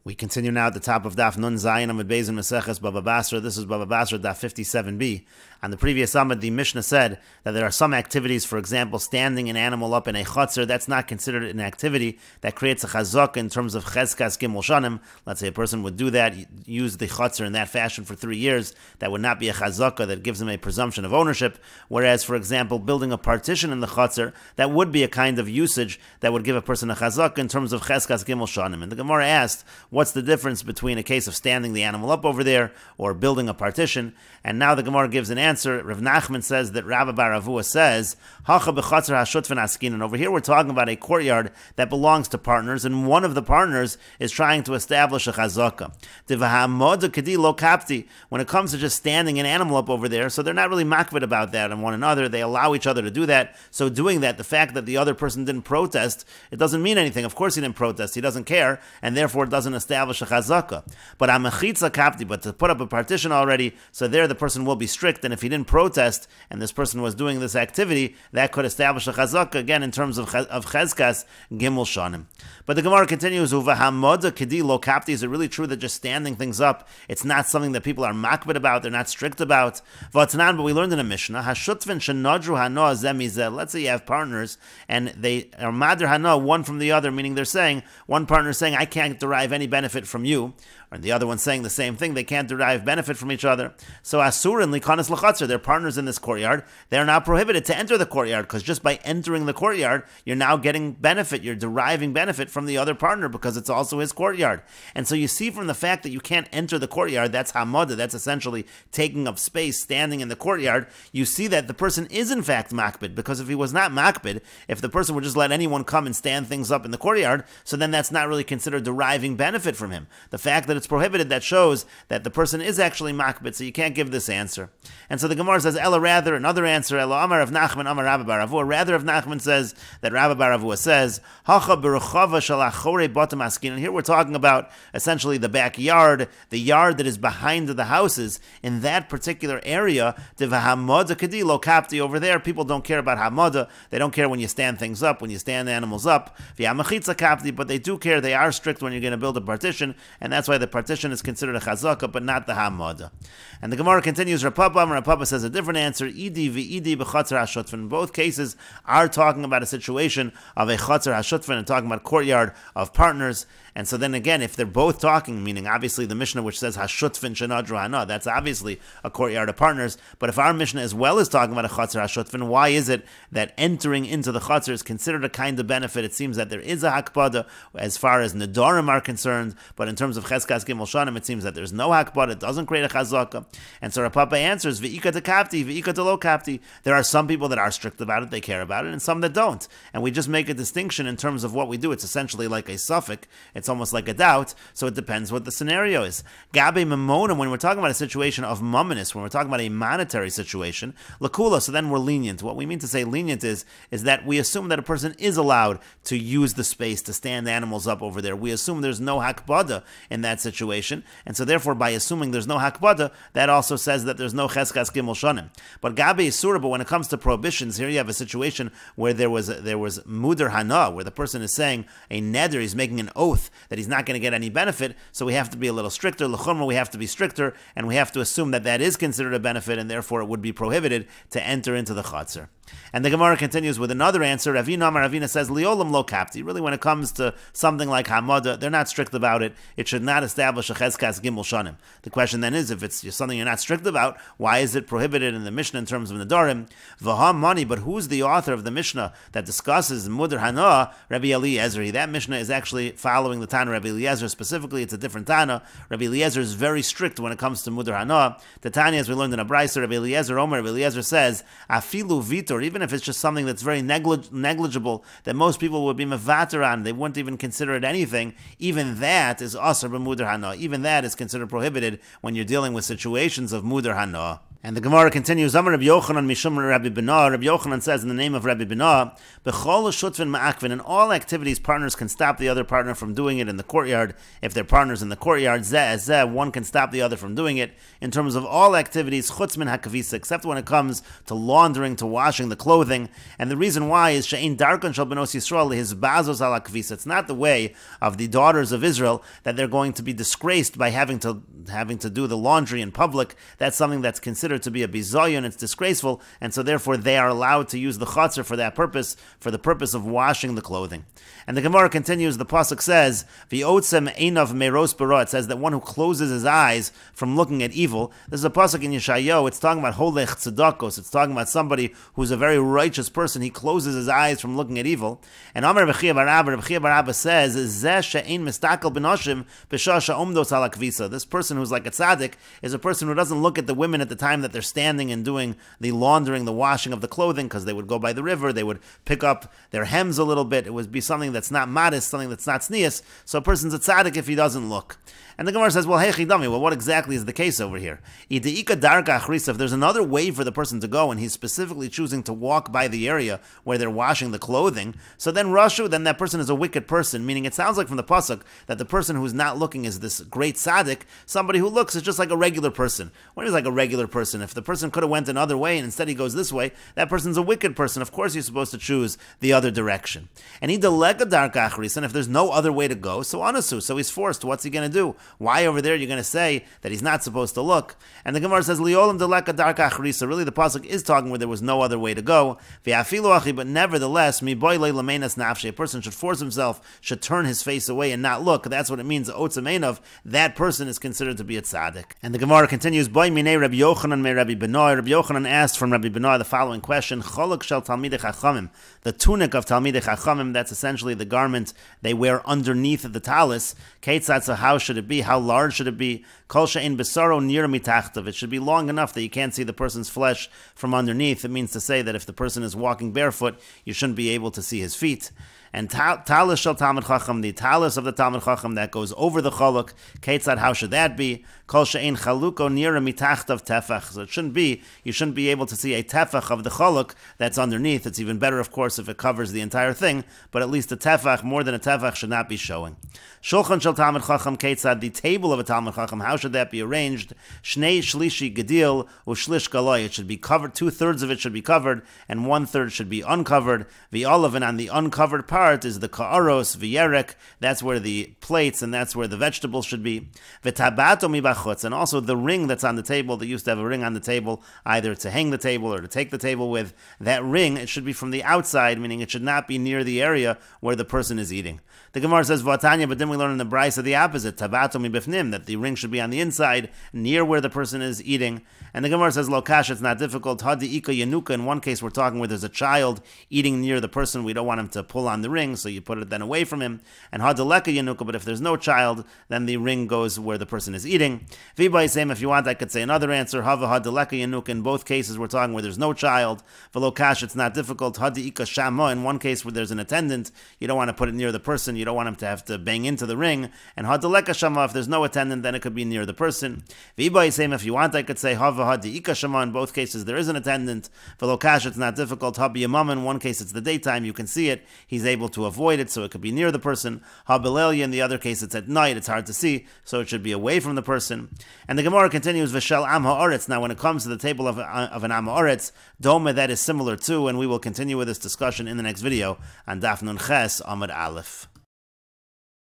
We continue now at the top of Daf Nun Zayin Amud Beis in Meseches Bava Basra. This is Bava Basra Daf 57b. On the previous Amud, the Mishnah said that there are some activities, for example, standing an animal up in a chutzner, that's not considered an activity that creates a chazak in terms of chezkas gimel shanim. Let's say a person would do that, use the chutzner in that fashion for 3 years. That would not be a chazaka that gives him a presumption of ownership. Whereas, for example, building a partition in the chutzner, that would be a kind of usage that would give a person a chazak in terms of chezkas gimel shanim. And the Gemara asked, what's the difference between a case of standing the animal up over there or building a partition? And now the Gemara gives an answer. Rav Nachman says that Rabba Bar Avua says, Hacha b'chatzar hashutfen askin. And over here we're talking about a courtyard that belongs to partners, and one of the partners is trying to establish a chazaka. When it comes to just standing an animal up over there, so they're not really makvid about that on one another. They allow each other to do that. So doing that, the fact that the other person didn't protest, it doesn't mean anything. Of course he didn't protest. He doesn't care, and therefore it doesn't establish a chazaka. But amachitza kapti, but to put up a partition already, so there the person will be strict, and if he didn't protest, and this person was doing this activity, that could establish a chazaka, again, in terms of chezkas gimel shanim. But the Gemara continues, uvahamoda kedi lo kapti, is it really true that just standing things up, it's not something that people are makbid about, they're not strict about? V'atanan, but we learned in a Mishnah, hashutven shenodru hanoah zeh mizeh, let's say you have partners, and they are madr hanoah, one from the other, meaning they're saying, one partner is saying, I can't derive any benefit from you, and the other one saying the same thing, they can't derive benefit from each other. So asur and likanas l'chatzar, they're partners in this courtyard, they're now prohibited to enter the courtyard, because just by entering the courtyard, you're now getting benefit, you're deriving benefit from the other partner, because it's also his courtyard. And so you see from the fact that you can't enter the courtyard, that's hamada, that's essentially taking up space, standing in the courtyard, you see that the person is in fact makbid, because if he was not makbid, if the person would just let anyone come and stand things up in the courtyard, so then that's not really considered deriving benefit from him. The fact that it's prohibited, that shows that the person is actually makbid, so you can't give this answer. And so the Gemara says, Ella rather, another answer, Ella Amar of Nachman, Amar Rabba Bar Avua, rather of Nachman says, that Rabba Bar Avua says, Hacha b'rechava shalachore batam askin, and here we're talking about essentially the backyard, the yard that is behind the houses, in that particular area, Devahamoda kadi lo kapti, over there, people don't care about hamada, they don't care when you stand things up, when you stand the animals up, v'yamachitza kapti, but they do care, they are strict when you're going to build a partition, and that's why the partition is considered a chazaka, but not the hamada. And the Gemara continues, Rapapa says a different answer, Idi v'idi b'chatzar hashutfen. In both cases are talking about a situation of a chatzar hashutfen and talking about courtyard of partners. And so then again, if they're both talking, meaning obviously the Mishnah which says hashutfen shenadru hana, that's obviously a courtyard of partners. But if our Mishnah as well is talking about a chatzar hashutfen, why is it that entering into the chatzar is considered a kind of benefit? It seems that there is a hakpada as far as nedarim are concerned, but in terms of cheskas gimel shanim, it seems that there's no hakpada, it doesn't create a chazaka. And so Rapapa answers, v'ika te kapti, v'ika te lo kapti. There are some people that are strict about it, they care about it, and some that don't. And we just make a distinction in terms of what we do. It's essentially like a suffix. It's almost like a doubt, so it depends what the scenario is. Gabe Mamonim, when we're talking about a situation of mumminus, when we're talking about a monetary situation, lakula, so then we're lenient. What we mean to say lenient is that we assume that a person is allowed to use the space to stand animals up over there. We assume there's no hakbada in that situation, and so therefore by assuming there's no hakbada, that also says that there's no cheskas gimel shanim. But Gabe is surah, but when it comes to prohibitions, here you have a situation where there was muder hana, where the person is saying a neder, he's making an oath that he's not going to get any benefit, so we have to be a little stricter. L'chumra, we have to be stricter, and we have to assume that that is considered a benefit, and therefore it would be prohibited to enter into the chatzar. And the Gemara continues with another answer. Ravina says, Liolam lo kapti. Really, when it comes to something like hamada, they're not strict about it. It should not establish a chezkas gimel shanim. The question then is, if it's just something you're not strict about, why is it prohibited in the Mishnah in terms of nedarim? V'ham mani, but who's the author of the Mishnah that discusses muder hana? Rabbi Eliezer. That Mishnah is actually following the Tana Rabbi Eliezer. Specifically, it's a different Tana. Rabbi Eliezer is very strict when it comes to muder hana. The Tanya, as we learned in a Brisa, Rabbi Eliezer says, afilu vitor, even if it's just something that's very negligible, that most people would be mevater on, they wouldn't even consider it anything, even that is asar b'muder hana. Even that is considered prohibited when you're dealing with situations of muder hana. And the Gemara continues, Amar Rabbi Yochanan Mishum Rabbi Binah. Rabbi Yochanan says in the name of Rabbi Binah, B'chol shutvin ma'akvin, in all activities, partners can stop the other partner from doing it in the courtyard. If they're partners in the courtyard, zeh, one can stop the other from doing it. In terms of all activities, chutz min hakavisa, except when it comes to laundering, to washing the clothing. And the reason why is she'ein darkan shel benos Yisrael his bazos ala kavisa. It's not the way of the daughters of Israel that they're going to be disgraced by having to do the laundry in public. That's something that's considered to be a bizayon, it's disgraceful, and so therefore they are allowed to use the chutzner for that purpose, for the purpose of washing the clothing. And the Gemara continues, the pasuk says, V'otzem einav meros bara, it says that one who closes his eyes from looking at evil. This is a pasuk in Yeshayahu, it's talking about holech tzedakos, it's talking about somebody who's a very righteous person, he closes his eyes from looking at evil. And Amar Rabbi Chiya bar Abba says, Zeh she'ein mistakel b'noshim b'shah she'omdos ala kvisa. This person who's like a tzaddik is a person who doesn't look at the women at the time that they're standing and doing the laundering, the washing of the clothing, because they would go by the river, they would pick up their hems a little bit, it would be something that's not modest, something that's not sneas, so a person's a tzaddik if he doesn't look. And the Gemara says, well, hey chidami, well, what exactly is the case over here? If there's another way for the person to go, and he's specifically choosing to walk by the area where they're washing the clothing, so then then that person is a wicked person, meaning it sounds like from the pasuk that the person who's not looking is this great tzaddik, somebody who looks is just like a regular person. What is like a regular person? If the person could have went another way and instead he goes this way, that person's a wicked person. Of course you're supposed to choose the other direction. And he delega darka achris, and if there's no other way to go, so anasu, so he's forced. What's he going to do? Why over there you're going to say that he's not supposed to look? And the Gemara says, Liolam deleka darka achrisa. Really the pasuk is talking where there was no other way to go. But nevertheless, a person should force himself, should turn his face away and not look. That's what it means. That person is considered to be a tzaddik. And the Gemara continues, Rabbi Yochanan asked from Rabbi Binah the following question, Cholok shel Talmidei Chachamim, the tunic of Talmidei Chachamim, that's essentially the garment they wear underneath the talis. Keitzad, so how should it be? How large should it be? Kol she'ein besaro nir mitachtav. It should be long enough that you can't see the person's flesh from underneath. It means to say that if the person is walking barefoot, you shouldn't be able to see his feet. And talis shel Talmid Chacham, the talis of the Talmid Chacham that goes over the cholok, Keitzad, how should that be? Kol she'ein chaluko nira mitachtav tefach. So it shouldn't be, you shouldn't be able to see a tefach of the cholok that's underneath. It's even better, of course, if it covers the entire thing, but at least a tefach, more than a tefach, should not be showing. Shulchan shel Talmid Chacham Keitzad, the table of a Talmid Chacham, how should that be arranged? Shnei shlishi gedil ushlish galoi. It should be covered, 2/3 of it should be covered, and 1/3 should be uncovered. V'olav, and on the uncovered part is the ka'aros, v'yerek, that's where the plates and that's where the vegetables should be. V'tabato mibachutz, and also the ring that's on the table. They used to have a ring on the table, either to hang the table or to take the table with. That ring, it should be from the outside, meaning it should not be near the area where the person is eating. The Gemara says, V'atanya, but then we learn in the Brisa the opposite, tabato mibifnim, that the ring should be on the inside, near where the person is eating. And the Gemara says, Lokash, it's not difficult. Hadi ika yanuka, in one case we're talking where there's a child eating near the person, we don't want him to pull on the ring, so you put it then away from him. And hadaleka yanuka, but if there's no child, then the ring goes where the person is eating. Vibai same, if you want, I could say another answer. Hava hadaleka yanuka, in both cases we're talking where there's no child. Velokash, it's not difficult. Hadi ika shama, in one case where there's an attendant, you don't want to put it near the person, you don't want him to have to bang into the ring. And hadaleka shama, if there's no attendant, then it could be near the person. Vibai same, if you want, I could say hava hadi ika shama, in both cases there is an attendant. Velokash, it's not difficult. Habi yamama, in one case it's the daytime, you can see it, he's able to avoid it, so it could be near the person. Habilelia, in the other case it's at night, it's hard to see, so it should be away from the person. And the Gemara continues, V'shel am ha'aretz. Now when it comes to the table of an am ha'aretz, dome, that is similar too, and we will continue with this discussion in the next video on Daf Nun Ches Amud Aleph.